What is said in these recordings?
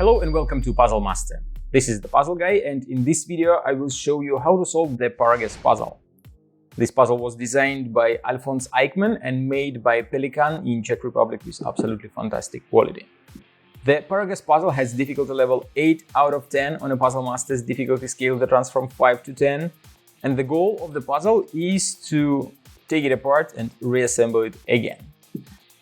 Hello and welcome to Puzzle Master. This is the Puzzle Guy, and in this video I will show you how to solve the Paragus puzzle. This puzzle was designed by Alfons Eichmann and made by Pelikan in Czech Republic with absolutely fantastic quality. The Paragus puzzle has difficulty level 8 out of 10 on a Puzzle Master's difficulty scale that runs from 5 to 10, and the goal of the puzzle is to take it apart and reassemble it again.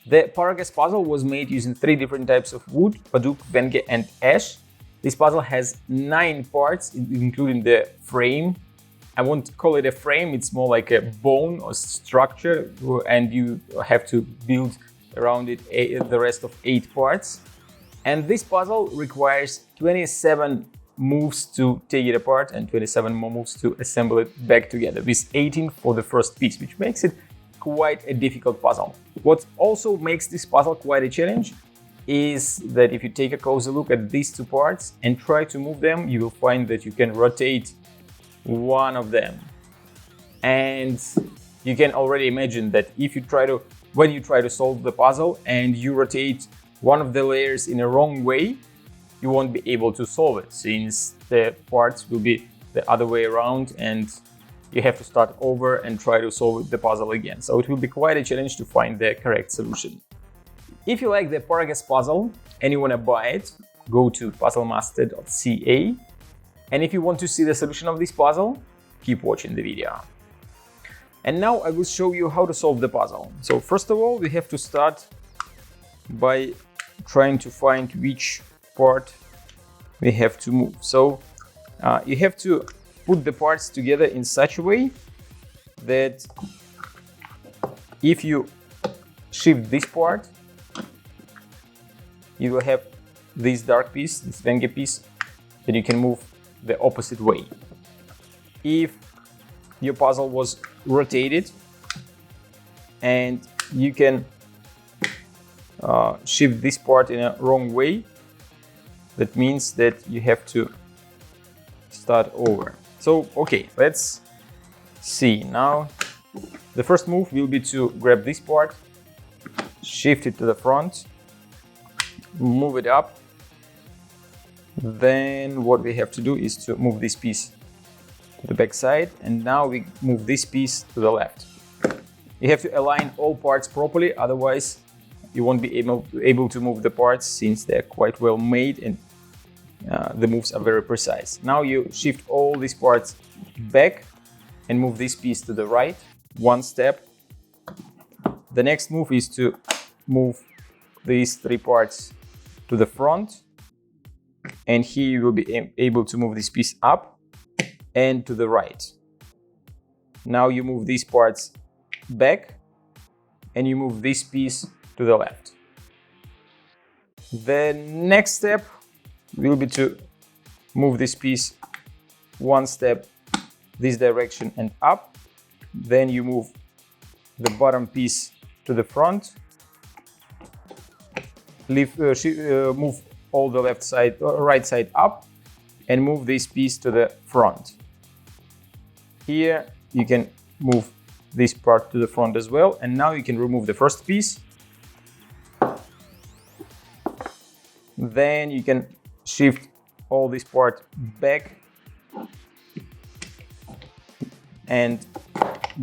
The Paragus puzzle was made using 3 different types of wood: paduk, venge and ash. This puzzle has 9 parts, including the frame. I won't call it a frame, it's more like a bone or structure, and you have to build around it the rest of 8 parts. And this puzzle requires 27 moves to take it apart and 27 more moves to assemble it back together, with 18 for the first piece, which makes it quite a difficult puzzle. What also makes this puzzle quite a challenge is that if you take a closer look at these 2 parts and try to move them, you will find that you can rotate one of them. And you can already imagine that if you when you try to solve the puzzle and you rotate one of the layers in a wrong way, you won't be able to solve it, since the parts will be the other way around and you have to start over and try to solve the puzzle again. So it will be quite a challenge to find the correct solution. If you like the Paragus puzzle and you want to buy it, go to puzzlemaster.ca. And if you want to see the solution of this puzzle, keep watching the video. And now I will show you how to solve the puzzle. So first of all, we have to start by trying to find which part we have to move. So you have to put the parts together in such a way that if you shift this part, you will have this dark piece, this venge piece, that you can move the opposite way. If your puzzle was rotated and you can shift this part in a wrong way, that means that you have to start over. So, okay, let's see. Now, the first move will be to grab this part, shift it to the front, move it up. Then what we have to do is to move this piece to the back side, and now we move this piece to the left. You have to align all parts properly, otherwise you won't be able to move the parts, since they're quite well made and the moves are very precise. Now you shift all these parts back and move this piece to the right, one step. The next move is to move these 3 parts to the front, and here you will be able to move this piece up and to the right. Now you move these parts back and you move this piece to the left. The next step will be to move this piece one step this direction and up. Then you move the bottom piece to the front, move all the right side up, and move this piece to the front. Here you can move this part to the front as well, and now you can remove the first piece. Then you can shift all this part back and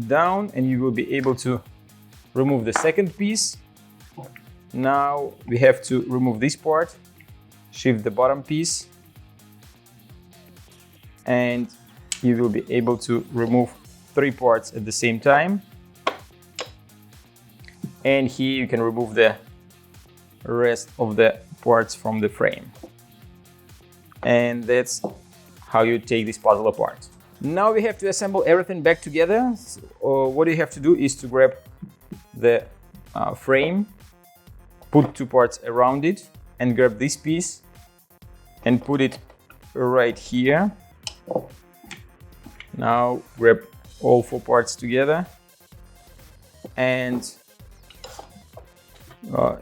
down, and you will be able to remove the second piece. Now we have to remove this part, shift the bottom piece, and you will be able to remove 3 parts at the same time. And here you can remove the rest of the parts from the frame. And that's how you take this puzzle apart. Now we have to assemble everything back together. So, what you have to do is to grab the frame, put 2 parts around it, and grab this piece and put it right here. Now grab all 4 parts together, and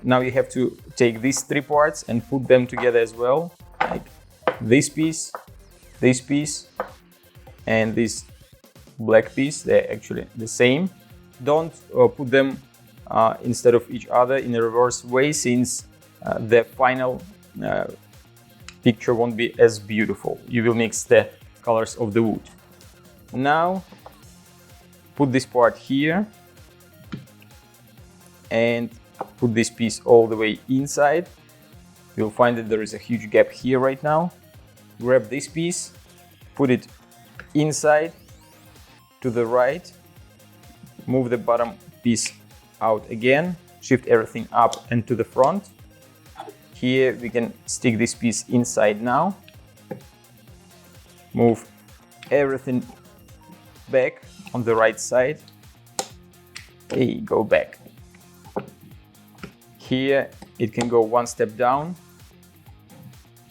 now you have to take these 3 parts and put them together as well, like this piece, and this black piece. They're actually the same. Don't put them instead of each other in a reverse way, since the final picture won't be as beautiful. You will mix the colors of the wood. Now put this part here and put this piece all the way inside. You'll find that there is a huge gap here right now. Grab this piece, put it inside to the right, move the bottom piece out again, shift everything up and to the front. Here we can stick this piece inside now, move everything back on the right side. Okay, go back. Here it can go one step down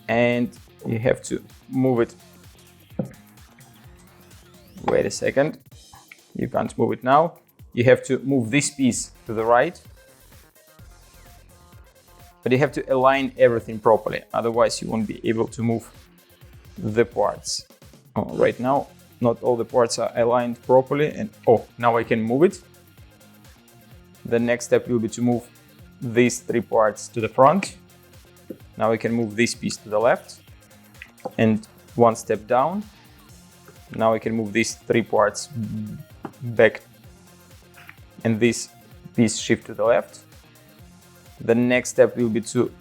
and you have to move it. Wait a second, you can't move it now. You have to move this piece to the right, but you have to align everything properly, otherwise you won't be able to move the parts. Right now not all the parts are aligned properly, and now I can move it. The next step will be to move these three parts to the front. Now I can move this piece to the left and one step down. Now I can move these three parts back and this piece shift to the left. The next step will be to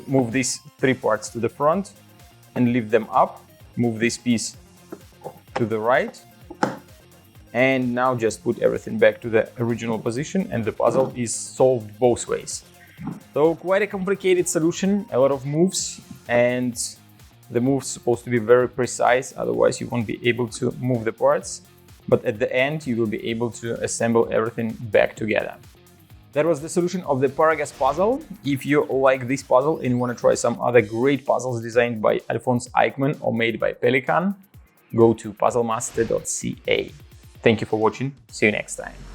move these three parts to the front and lift them up. Move this piece to the right. And now just put everything back to the original position and the puzzle is solved both ways. So quite a complicated solution, a lot of moves, and the moves supposed to be very precise, otherwise you won't be able to move the parts. But at the end you will be able to assemble everything back together. That was the solution of the Paragas puzzle. If you like this puzzle and you want to try some other great puzzles designed by Alfons Eichmann or made by Pelikan, go to puzzlemaster.ca. Thank you for watching. See you next time.